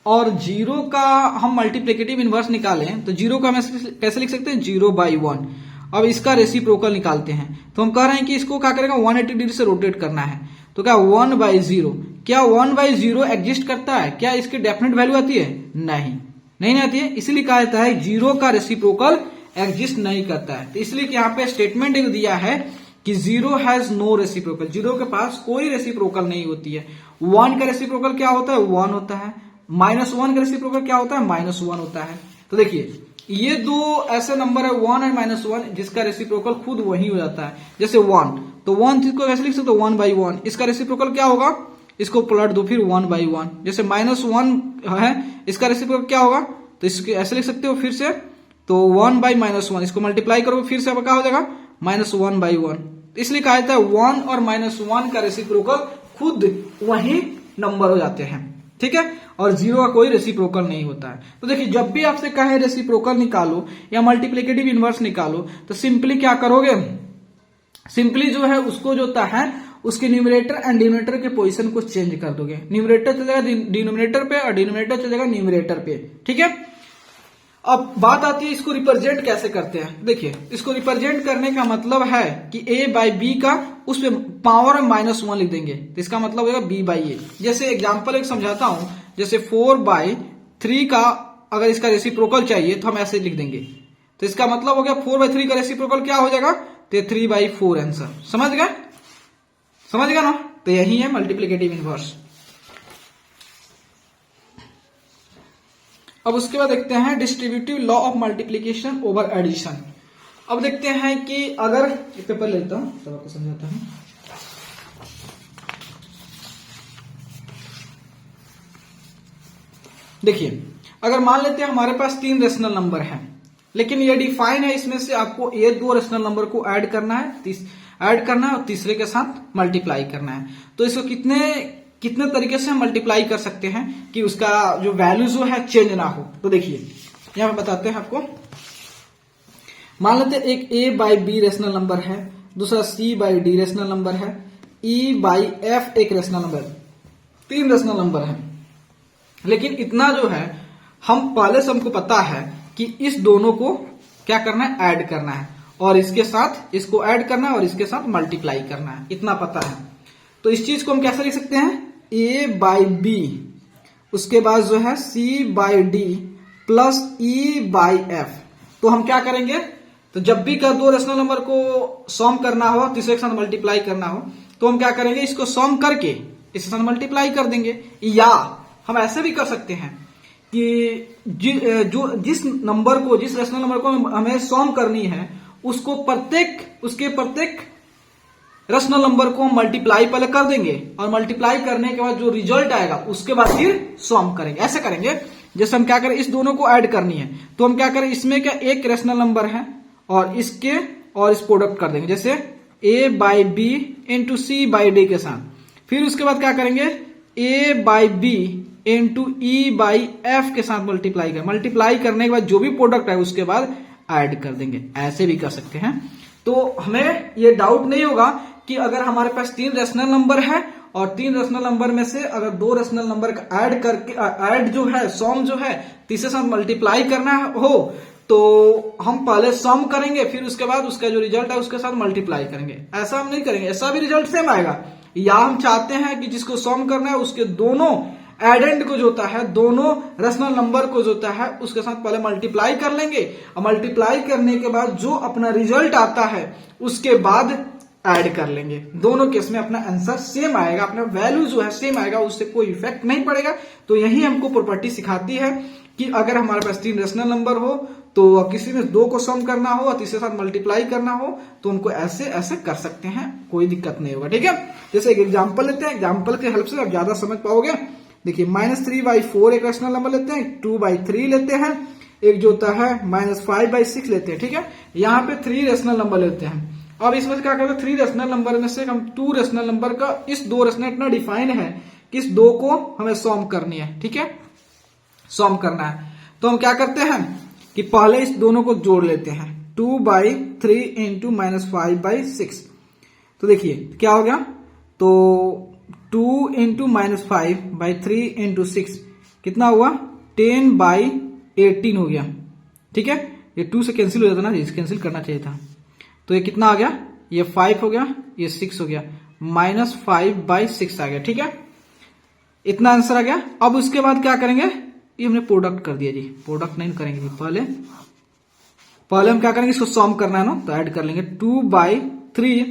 और जीरो का हम मल्टीप्लिकेटिव इनवर्स निकालें तो जीरो का हम कैसे लिख सकते हैं? 0/1। अब इसका रेसिप्रोकल निकालते हैं तो हम कह रहे हैं कि इसको क्या करेगा 180 डिग्री से रोटेट करना है। तो क्या 1/0, क्या 1/0 एग्जिस्ट करता है? क्या इसकी डेफिनेट वैल्यू आती है? नहीं आती है। इसलिए कहा जाता है जीरो का रेसिप्रोकल एग्जिस्ट नहीं करता है। तो इसलिए यहाँ पे स्टेटमेंट एक दिया है कि zero has no reciprocal, zero के पास कोई रेसिप्रोकल नहीं होती है। 1 का रेसिप्रोकल क्या होता है? 1 होता है। -1 का रेसिप्रोकल क्या होता है? -1 होता है। तो देखिए ये दो ऐसे नंबर है 1 और -1 जिसका रेसिप्रोकल खुद वही हो जाता है। जैसे 1 तो 1 को कैसे लिख सकते हो? 1/1। इसका रेसिप्रोकल क्या होगा? इसको पलट दो फिर 1/1। जैसे -1 है इसका रेसिप्रोकल क्या होगा? तो इसको ऐसे लिख सकते हो फिर से, तो 1/-1 इसको मल्टीप्लाई करो फिर से अब क्या हो जाएगा? -1/1। इसलिए कहा जाता है 1 और -1 का रेसिप्रोकल खुद वही नंबर हो जाते हैं, ठीक है। और जीरो का कोई रेसिप्रोकल नहीं होता है। तो देखिए जब भी आपसे कहे रेसिप्रोकल निकालो या मल्टीप्लिकेटिव इनवर्स निकालो तो सिंपली क्या करोगे? सिंपली जो है उसको जो होता है उसके न्यूमरेटर एंड डिनोमिनेटर के पोजीशन को चेंज कर दोगे। न्यूमरेटर चलेगा डिनोमिनेटर पे और डिनोमिनेटर चलेगा न्यूमरेटर पे, ठीक है। अब बात आती है इसको रिप्रेजेंट कैसे करते हैं। देखिए इसको रिप्रेजेंट करने का मतलब है कि a/b का उस पे पावर में -1 लिख देंगे तो इसका मतलब होगा b/a। जैसे एग्जांपल एक समझाता हूं, जैसे 4/3 का अगर इसका रेसिप्रोकल चाहिए तो हम ऐसे लिख देंगे। तो इसका मतलब हो गया 4/3 का रेसिप्रोकल क्या हो जाएगा? तो 3/4 आंसर। समझ गया ना? तो यही है मल्टीप्लिकेटिव इनवर्स। अब उसके बाद देखते हैं distributive law of multiplication over addition. अब देखते हैं कि अगर एक पेपर लेता हूं तब आपको समझाता हूं। देखिए अगर मान लेते हैं हमारे पास 3 रेशनल नंबर है, लेकिन ये डिफाइन है इसमें से आपको ये 2 रेशनल नंबर को ऐड करना है और तीसरे के साथ मल्टीप्लाई करना है। तो इसको कितने तरीके से हम मल्टीप्लाई कर सकते हैं कि उसका जो वैल्यू जो है चेंज ना हो। तो देखिए यहां पे बताते हैं आपको। मान लेते हैं एक a/b रेशनल नंबर है, दूसरा c/d रेशनल नंबर है, e/f एक रेशनल नंबर, 3 रेशनल नंबर है। लेकिन इतना जो है हम पहले से हमको पता है कि इस दोनों को क्या करना है? ऐड करना है और इसके साथ इसको ऐड करना है और इसके साथ मल्टीप्लाई करना है, इतना पता है। तो इस चीज को हम कैसे लिख सकते हैं? a/b उसके बाद जो है c/d प्लस e/f। तो हम क्या करेंगे? तो जब भी का 2 रेशनल नंबर को सॉम करना हो, तीसरे के साथ मल्टीप्लाई करना हो, तो हम क्या करेंगे? इसको सॉम करके इसके साथ मल्टीप्लाई कर देंगे। या हम ऐसे भी कर सकते हैं कि जिस नंबर को, जिस रेशनल नंबर को हमें सॉम करनी है उसके प्रत्येक रेशनल नंबर को मल्टीप्लाई पहले कर देंगे और मल्टीप्लाई करने के बाद जो रिजल्ट आएगा उसके बाद फिर सॉम करेंगे। ऐसे करेंगे जैसे हम क्या करें, इस दोनों को ऐड करनी है तो हम क्या करें, इसमें क्या एक रेशनल नंबर है और इसके और इस प्रोडक्ट कर देंगे, जैसे a/b इंटू c/d के साथ। फिर उसके बाद क्या करेंगे, a/b इंटू e/f के साथ मल्टीप्लाई करने के बाद जो भी प्रोडक्ट है उसके बाद ऐड कर देंगे। ऐसे भी कर सकते हैं। तो हमें ये डाउट नहीं होगा कि अगर हमारे पास 3 रेशनल नंबर है और 3 रेशनल नंबर में से अगर 2 रेशनल नंबर का ऐड करके ऐड जो है सॉम जो है तीसरे साथ मल्टीप्लाई करना हो तो हम पहले सॉम करेंगे, फिर उसके बाद उसका जो रिजल्ट है उसके साथ मल्टीप्लाई करेंगे। ऐसा हम नहीं करेंगे, ऐसा भी रिजल्ट सेम आएगा। या हम चाहते हैं कि जिसको सॉम करना है उसके दोनों एडेंड को जो होता है, दोनों रेशनल नंबर को जो होता है उसके साथ पहले मल्टीप्लाई कर लेंगे और मल्टीप्लाई करने के बाद जो अपना रिजल्ट आता है उसके बाद ऐड कर लेंगे। दोनों केस में अपना आंसर सेम आएगा, अपना वैल्यू जो है सेम आएगा, उससे कोई इफेक्ट नहीं पड़ेगा। तो यही हमको प्रॉपर्टी सिखाती है कि अगर हमारे पास 3 रेशनल नंबर हो तो किसी में 2 को सम करना हो और तीसरे साथ मल्टीप्लाई करना हो तो उनको ऐसे कर सकते हैं, कोई दिक्कत नहीं होगा। ठीक है, जैसे एक एग्जांपल लेते हैं, एग्जांपल के हेल्प से आप ज्यादा समझ पाओगे। देखिए -3/4 एक रेशनल नंबर लेते हैं, 2/3 लेते हैं, एक जो होता है -5/6 लेते हैं। ठीक है, यहाँ पे 3 रेशनल नंबर लेते हैं। अब इसमें क्या करते हैं, 3 रेशनल नंबर में से हम 2 रेशनल नंबर का इस 2 रेशनल इतना डिफाइन है कि इस 2 को हमें सॉम करनी है। ठीक है, सॉम करना है तो हम क्या करते हैं कि पहले इस दोनों को जोड़ लेते हैं, 2/3 इंटू -5/6। तो देखिए क्या हो गया, तो 2 इंटू -5/3 इंटू 6 कितना हुआ, 10/18 हो गया। ठीक है, ये 2 से कैंसिल हो जाता ना, कैंसिल करना चाहिए था। तो ये कितना आ गया, ये 5 हो गया, ये 6 हो गया, -5/6 आ गया। ठीक है, इतना आंसर आ गया। अब उसके बाद क्या करेंगे, ये हमने प्रोडक्ट कर दिया जी, प्रोडक्ट नहीं करेंगे जी, पहले हम क्या करेंगे, इसको सॉम करना है ना, तो ऐड कर लेंगे 2/3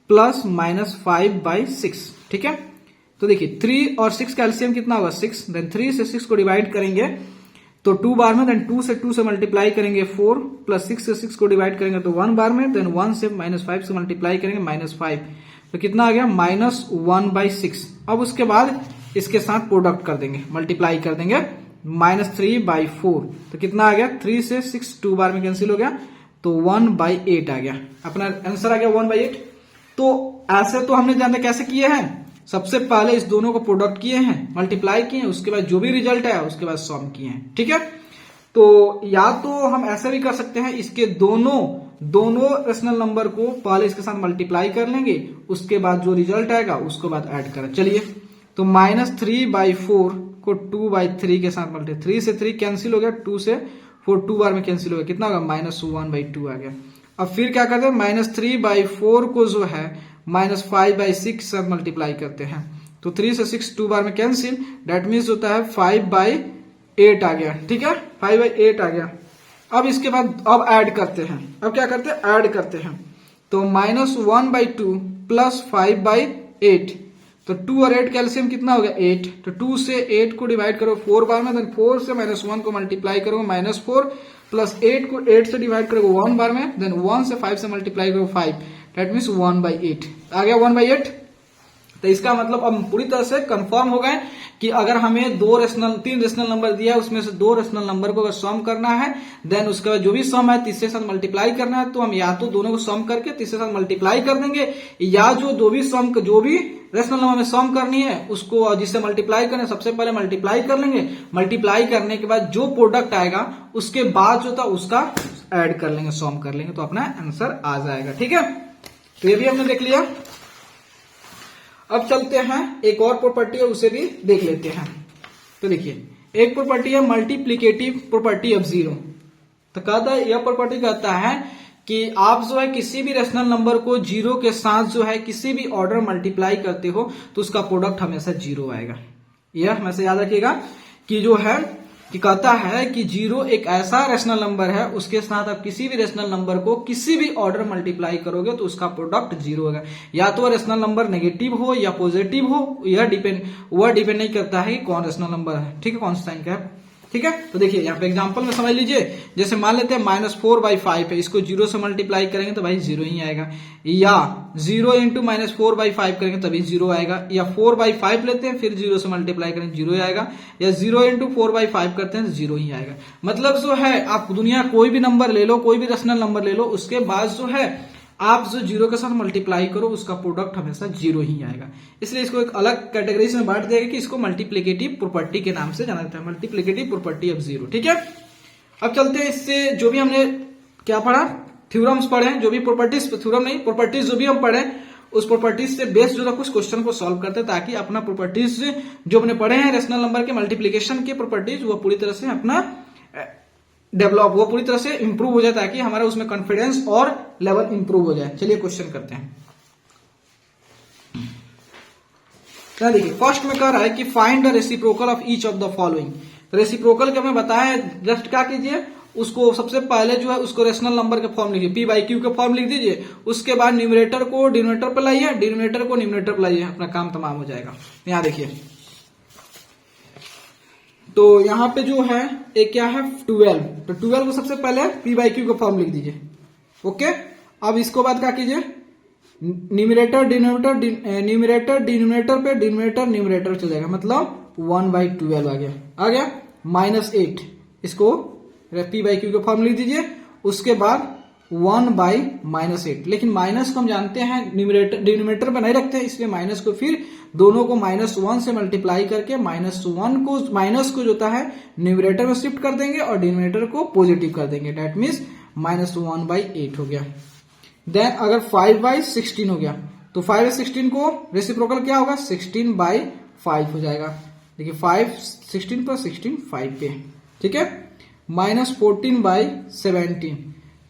प्लस -5/6। ठीक है, तो देखिए 3 और 6 का एलसीएम कितना होगा, 6। देन 3 से 6 को डिवाइड करेंगे तो 2 बार में, देन 2 से मल्टीप्लाई करेंगे 4, प्लस 6 से 6 को डिवाइड करेंगे तो 1 बार में, देन 1 से -5 से मल्टीप्लाई करेंगे -5, तो कितना आ गया, -1/6। अब उसके बाद इसके साथ प्रोडक्ट कर देंगे, मल्टीप्लाई कर देंगे, -3/4, तो कितना आ गया, 3 से 6 2 बार में कैंसिल हो गया, तो 1/8 आ गया। अपना आंसर आ गया 1/8। तो ऐसे तो हमने जानते कैसे किए हैं, सबसे पहले इस दोनों को प्रोडक्ट किए हैं, मल्टीप्लाई किए हैं, उसके बाद जो भी रिजल्ट है उसके बाद सॉम किए हैं। ठीक है, तो या तो हम ऐसे भी कर सकते हैं, इसके दोनों रेशनल नंबर को पहले इसके साथ मल्टीप्लाई कर लेंगे, उसके बाद जो रिजल्ट आएगा उसके बाद ऐड करें। चलिए, तो -3/4 को 2/3 के साथ मल्टीप्लाई, 3 से 3 कैंसिल हो गया, 2 से 4 2 बार में कैंसिल हो गया, कितना होगा, -1/2 आ गया। अब फिर क्या करते हैं, -3/4 को जो है -5/6 से मल्टीप्लाई करते हैं, तो 3 से 6 2 बार में कैंसिल, डेट मीन्स होता है 5/8 आ गया। ठीक है, 5/8 आ गया। अब इसके बाद अब ऐड करते हैं, अब क्या करते हैं, ऐड करते हैं, तो -1/2 प्लस 5/8, तो 2 और 8 कैल्सियम कितना हो गया, 8। तो 2 से 8 को डिवाइड करो 4 बार में, देन 4 से -1 को मल्टीप्लाई करो -4, प्लस 8 को 8 से डिवाइड करोगे 1 बार में, देन 1 से 5 से मल्टीप्लाई करो 5, डेट मीन्स 1/8 आ गया, 1/8। तो इसका मतलब अब पूरी तरह से कंफर्म हो गए कि अगर हमें 3 रेशनल नंबर दिया है, उसमें से 2 रेशनल नंबर को अगर सम करना है, देन उसके बाद जो भी सम है तीसरे साथ मल्टीप्लाई करना है, तो हम या तो दोनों को सम करके तीसरे साथ मल्टीप्लाई कर देंगे, या जो भी रेशनल नंबर में सम करनी है उसको जिससे मल्टीप्लाई करना है सबसे पहले मल्टीप्लाई कर लेंगे, मल्टीप्लाई करने के बाद जो प्रोडक्ट आएगा उसके बाद जो था उसका ऐड कर लेंगे, सम कर लेंगे, तो अपना आंसर आ जाएगा। ठीक है, तो ये भी हमने देख लिया। अब चलते हैं, एक और प्रॉपर्टी है उसे भी देख लेते हैं। तो देखिए, एक प्रॉपर्टी है मल्टीप्लिकेटिव प्रॉपर्टी ऑफ जीरो। तो कहता है, यह प्रॉपर्टी कहता है कि आप जो है किसी भी रेशनल नंबर को जीरो के साथ जो है किसी भी ऑर्डर मल्टीप्लाई करते हो तो उसका प्रोडक्ट हमेशा जीरो आएगा। यह हमेशा याद रखिएगा कि जो है कि कहता है कि जीरो एक ऐसा रेशनल नंबर है, उसके साथ आप किसी भी रेशनल नंबर को किसी भी ऑर्डर मल्टीप्लाई करोगे तो उसका प्रोडक्ट जीरो होगा। या तो रेशनल नंबर नेगेटिव हो या पॉजिटिव हो, यह डिपेंड नहीं करता है कि कौन रेशनल नंबर है। ठीक है, कौन सा साइन का है। ठीक है, तो देखिए यहाँ पे एग्जांपल में समझ लीजिए, जैसे मान लेते हैं -4/5 है, इसको 0 से मल्टीप्लाई करेंगे तो भाई 0 ही आएगा, या 0 इंटू -4/5 करेंगे तभी 0 आएगा, या 4/5 लेते हैं फिर 0 से मल्टीप्लाई करेंगे 0 आएगा, या 0 इंटू 4/5 करते हैं तो 0 ही आएगा। मतलब जो है आप दुनिया कोई भी नंबर ले लो, कोई भी रेशनल नंबर ले लो, उसके बाद जो है आप जो 0 के साथ मल्टीप्लाई करो उसका प्रोडक्ट हमेशा 0 ही आएगा। इसलिए इसको एक अलग कैटेगरी में बांट दिया गया कि इसको मल्टीप्लिकेटिव प्रॉपर्टी के नाम से जाना जाता है, मल्टीप्लिकेटिव प्रॉपर्टी ऑफ जीरो। ठीक है, अब चलते हैं, इससे जो भी हमने क्या पढ़ा, थ्योरम्स पढ़े, जो भी प्रॉपर्टीज, थ्योरम नहीं प्रॉपर्टीज जो भी हम पढ़े, उस प्रॉपर्टीज से बेस्ड जो कुछ क्वेश्चन को सॉल्व करते हैं, ताकि अपना प्रॉपर्टीज जो हमने पढ़े हैं रेशनल नंबर के मल्टीप्लीकेशन के प्रॉपर्टीज, वो पूरी तरह से अपना डेवलप, वो पूरी तरह से इंप्रूव हो जाए, ताकि हमारा उसमें कॉन्फिडेंस और लेवल इंप्रूव हो जाए। चलिए क्वेश्चन करते हैं। देखिए, फर्स्ट में कह रहा है कि find the reciprocal of each of the following. तो रेसिप्रोकल के हमें बताया, जस्ट क्या कीजिए, उसको सबसे पहले जो है उसको रेशनल नंबर के फॉर्म लिखिए, p/q के फॉर्म लिख दीजिए, उसके बाद न्यूमरेटर को डिनोमिनेटर पर लाइए, डिनोमिनेटर को न्यूमरेटर पर लाइए, अपना काम तमाम हो जाएगा। यहां देखिए, तो यहां पे जो है एक क्या है 12, तो 12 को सबसे पहले p/q का फॉर्म लिख दीजिए। ओके, अब इसको बाद क्या कीजिए, न्यूमरेटर डिनोमिनेटर पे डिनोमिनेटर न्यूमरेटर चल जाएगा, मतलब 1/12 आ गया -8, इसको P/Q का फॉर्मूला लिख दीजिए। उसके बाद 1/-8, लेकिन माइनस को हम जानते हैं डिनोमिनेटर पे नहीं रखते हैं, इसलिए माइनस को फिर दोनों को -1 से मल्टीप्लाई करके माइनस को जो होता है न्यूमरेटर में शिफ्ट कर देंगे और डिनोमिनेटर को पॉजिटिव कर देंगे। डेट मीन्स -1/8 हो गया। देन अगर 5/16 हो गया तो 5/16 को रेसिप्रोकल क्या होगा, 16/5 हो जाएगा। देखिए 5/16 पर 16 5 पे, ठीक है। -14/17,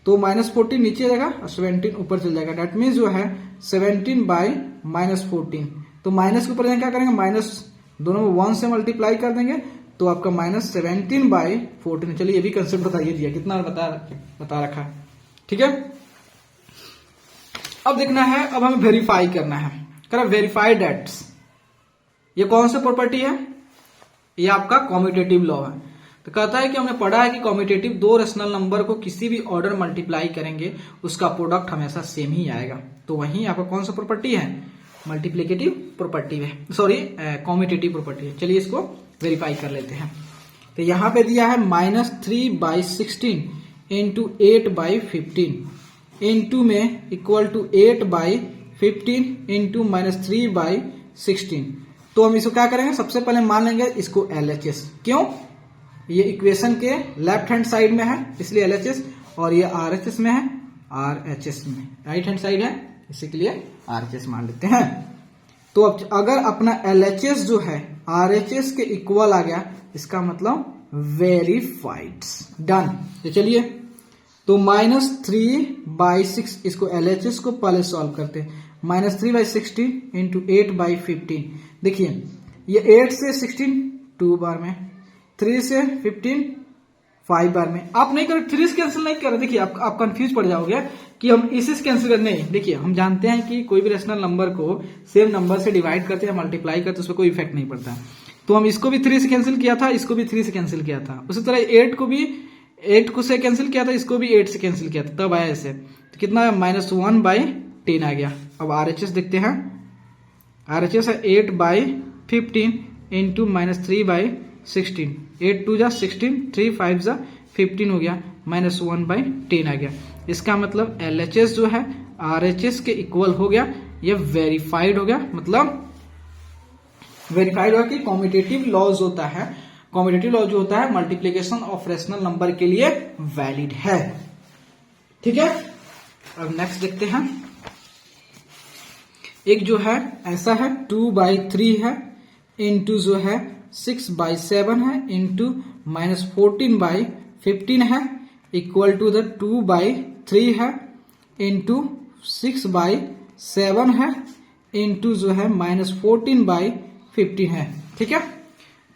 तो -14 नीचे जाएगा और 17 ऊपर चल जाएगा। डेट मीन्स जो है 17/-14, तो माइनस के ऊपर क्या करेंगे, माइनस दोनों में 1 से मल्टीप्लाई कर देंगे तो आपका -17/14। चलिए ये भी कंसेप्ट बताइए दिया, कितना बता रखा है, ठीक है। अब देखना है, अब हमें वेरीफाई करना है, वेरीफाई डेट्स। ये कौन सा प्रॉपर्टी है, ये आपका कॉम्यूटेटिव लॉ है। तो कहता है कि हमने पढ़ा है कि कॉम्यूटेटिव दो रेशनल नंबर को किसी भी ऑर्डर मल्टीप्लाई करेंगे उसका प्रोडक्ट हमेशा सेम ही आएगा। तो वही आपका कौन सा प्रॉपर्टी है, मल्टीप्लिकेटिव प्रॉपर्टी है, सॉरी कॉम्यूटेटिव प्रॉपर्टी है। चलिए इसको वेरीफाई कर लेते हैं। तो यहां पे दिया है -3/16 इंटू 8/15 इंटू में इक्वल टू 8/15 इंटू -3/16। तो हम इसको क्या करेंगे, सबसे पहले मान लेंगे इसको LHS। क्यों, ये इक्वेशन के लेफ्ट हैंड साइड में है इसलिए LHS, और ये RHS में है, RHS में राइट हैंड साइड है इसी के लिए RHS मान लेते हैं। तो अब अगर अपना LHS जो है RHS के इक्वल आ गया, इसका मतलब वेरीफाइड, डन। तो चलिए, तो -3/6, इसको LHS को पहले सॉल्व करते हैं। -3/16 इंटू 8/15, देखिए ये 8 से 16 2 बार में, 3 से 15 5 बार में। आप नहीं कर 3 से कैंसिल नहीं कर रहे, देखिए आप कंफ्यूज पड़ जाओगे कि हम इसी से कैंसिल कर, नहीं। देखिए हम जानते हैं कि कोई भी रेशनल नंबर को सेम नंबर से डिवाइड करते हैं, मल्टीप्लाई करते हैं, उस पर कोई इफेक्ट नहीं पड़ता। तो हम इसको भी 3 से कैंसिल किया था, इसको भी 3 से कैंसिल किया था। उसी तरह 8 को भी 8 को से कैंसिल किया था, इसको भी 8 से कैंसिल किया था, तब आया ऐसे। तो कितना -1/10 आ गया। अब RHS देखते हैं, RHS है 8/15 इंटू -3/16, 8 2 जा 16, 3 5 जा 15 हो गया, -1/10 आ गया। इसका मतलब LHS जो है RHS के इक्वल हो गया, ये वेरीफाइड हो गया। मतलब वेरीफाइड हुआ कि कॉम्यूटेटिव लॉज होता है, कॉम्यूटेटिव लॉ जो होता है मल्टीप्लिकेशन ऑफ रेशनल नंबर के लिए वैलिड है, ठीक है। अब नेक्स्ट देखते हैं, एक जो है ऐसा है 2/3 है इंटू जो है 6/7 है इंटू -14/15 है इक्वल टू द 2/3 है इंटू 6/7 है इंटू जो है -14/15 है, ठीक है।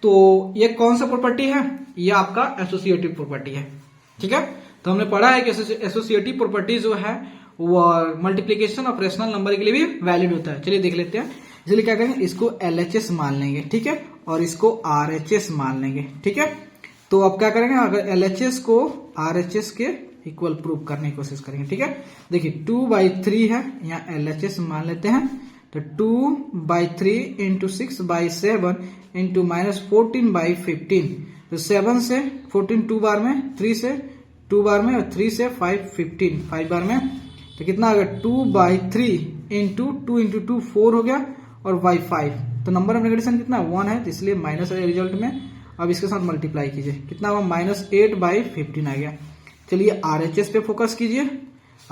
तो ये कौन सा प्रॉपर्टी है, ये आपका एसोसिएटिव प्रॉपर्टी है, ठीक है। तो हमने पढ़ा है कि एसोसिएटिव प्रॉपर्टी जो है वो मल्टीप्लिकेशन ऑफ रेशनल नंबर के लिए भी वैलिड होता है। चलिए देख लेते हैं। इसलिए क्या करेंगे, इसको LHS मान लेंगे, ठीक है, और इसको RHS मान लेंगे, ठीक है। तो अब क्या करेंगे, अगर LHS को RHS के इक्वल प्रूव करने की कोशिश करेंगे, ठीक है। देखिए 2/3 है, यहाँ LHS मान लेते हैं। तो 2/3 इंटू 6/7 इंटू -14/15, तो 7 से 14 2 बार में, 3 से 2 बार में, और 3 से 5 15 5 बार में। तो कितना आ गया, 2/3 इंटू 2 इंटू 2 4 हो गया, और बाई 5। तो नंबर ऑफ नेगेटिव कितना 1 है, तो इसलिए माइनस है रिजल्ट में। अब इसके साथ मल्टीप्लाई कीजिए, कितना हुआ, -8/15 आ गया। चलिए RHS पे फोकस कीजिए।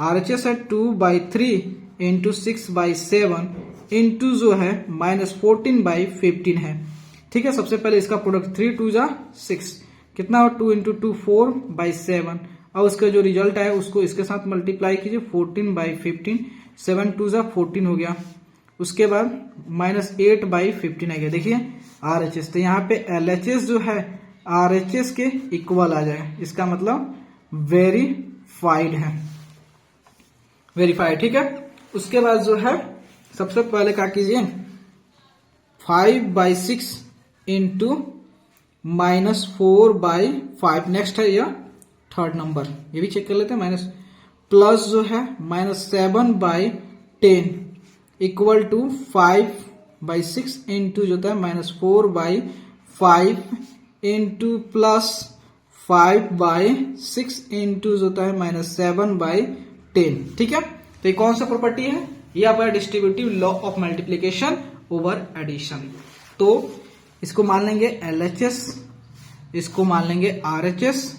RHS है 2/3 इंटू 6/7 इंटू जो है -14/15 है, ठीक है। सबसे पहले इसका प्रोडक्ट 3 2 जा 6, कितना हो, 2 इंटू 2 4/7। और उसका जो रिजल्ट है उसको इसके साथ मल्टीप्लाई कीजिए, 14/15, 7 2 जा 14 हो गया। उसके बाद -8/15 आ गया। देखिए RHS, तो यहाँ पे LHS जो है RHS के इक्वल आ जाए, इसका मतलब वेरीफाइड है, वेरीफाइड, ठीक है। उसके बाद जो है सबसे पहले क्या कीजिए, 5/6 इंटू -4/5, नेक्स्ट है यह थर्ड नंबर, ये भी चेक कर लेते हैं। माइनस प्लस जो है -7/10 10 इक्वल टू 5/6 इंटू जो होता है -4/5 इंटू प्लस 5/6 इंटू जो होता है -7/10। ठीक है, तो ये कौन सा प्रॉपर्टी है? ये आपका distributive law of multiplication over addition. तो इसको मान लेंगे LHS, इसको मान लेंगे RHS।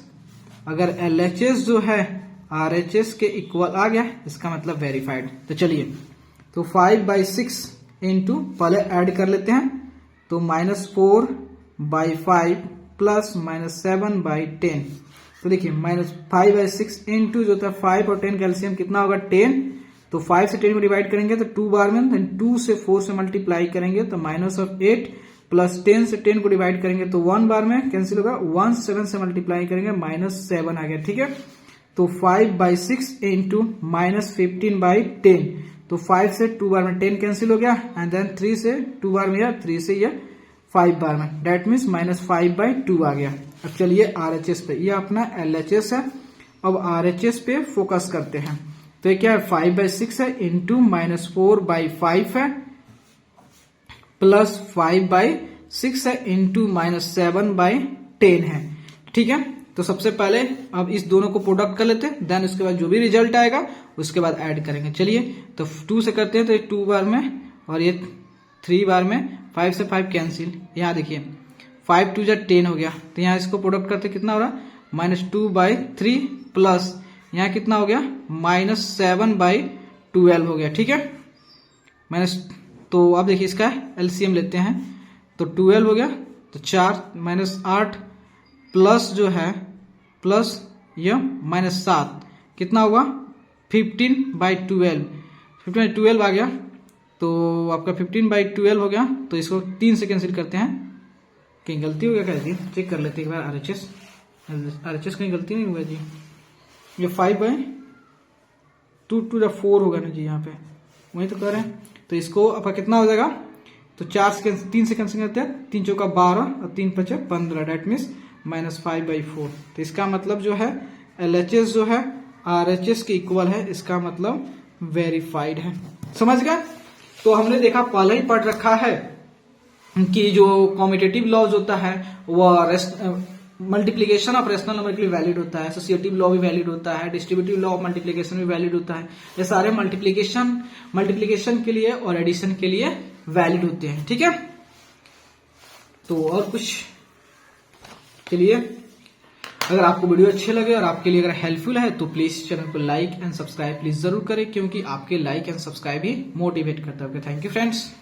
अगर LHS जो है RHS के इक्वल आ गया, इसका मतलब वेरीफाइड। तो चलिए, तो 5/6 इंटू पहले ऐड कर लेते हैं, तो -4/5 प्लस -7/10। तो देखिए -5/6 इंटू जो था 5 और 10 कैल्सियम कितना होगा 10। तो 5 से 10 को डिवाइड करेंगे तो 2 बार में, देन 2 से 4 से मल्टीप्लाई करेंगे तो -8 प्लस 10 से 10 को डिवाइड करेंगे तो 1 बार में कैंसिल होगा, 1 से 7 से मल्टीप्लाई करेंगे -7 आ गया। ठीक है, तो 5/6 इंटू -15/10, तो 5 से 2 बार में 10 कैंसिल हो गया, एंड देन 3 से 2 बार में, 3 से ये 5 बार में, डेट मीन्स -5/2 आ गया। अब चलिए RHS पे, ये अपना LHS है। अब RHS पे फोकस करते हैं। तो ये क्या है, 5/6 है इंटू -4/5 है प्लस 5/6 है इंटू -7/10 है। ठीक है, तो सबसे पहले अब इस दोनों को प्रोडक्ट कर लेते हैं, देन उसके बाद जो भी रिजल्ट आएगा उसके बाद ऐड करेंगे। चलिए, तो 2 से करते हैं तो ये 2 बार में और ये 3 बार में, 5 से 5 कैंसिल। यहाँ देखिए 5 2 10 हो गया, तो यहाँ इसको प्रोडक्ट करते कितना हो रहा, -2/3 प्लस यहाँ कितना हो गया -7/12 हो गया। ठीक है, तो अब देखिए इसका LCM लेते हैं, तो 12 हो गया, तो 4 -8 प्लस जो है प्लस यह -7 कितना होगा 15/12, 15/12 आ गया। तो आपका 15/12 हो गया, तो इसको 3 से कैंसिल करते हैं। कहीं गलती हो गया क्या जी, चेक कर लेते हैं एक बार। RHS कहीं गलती नहीं हुआ जी, ये 5/2 to the 4 होगा ना जी, यहाँ पे वही तो कर रहे हैं। तो इसको आपका कितना हो जाएगा, तो 3 से कैंसिल करते हैं, 3 चौका 12 और 3 पचे 15, डेट मीन्स -5/4। तो इसका मतलब जो है LHS जो है RHS के इक्वल है, इसका मतलब वेरीफाइड है। समझ गए? तो हमने देखा, पहले ही पढ़ रखा है कि जो कॉम्यूटेटिव लॉज होता है वो मल्टीप्लीकेशन ऑफ रेशनल नंबर के लिए वैलिड होता है, एसोसिएटिव लॉ भी वैलिड होता है, डिस्ट्रीब्यूटिव लॉ ऑफ मल्टीप्लीकेशन भी वैलिड होता है। ये सारे मल्टीप्लीकेशन के लिए और एडिशन के लिए वैलिड होते हैं। ठीक है, तो और कुछ, चलिए, अगर आपको वीडियो अच्छे लगे और आपके लिए अगर हेल्पफुल है तो प्लीज चैनल को लाइक एंड सब्सक्राइब प्लीज जरूर करें, क्योंकि आपके like and subscribe he motivate करता है। Thank you friends.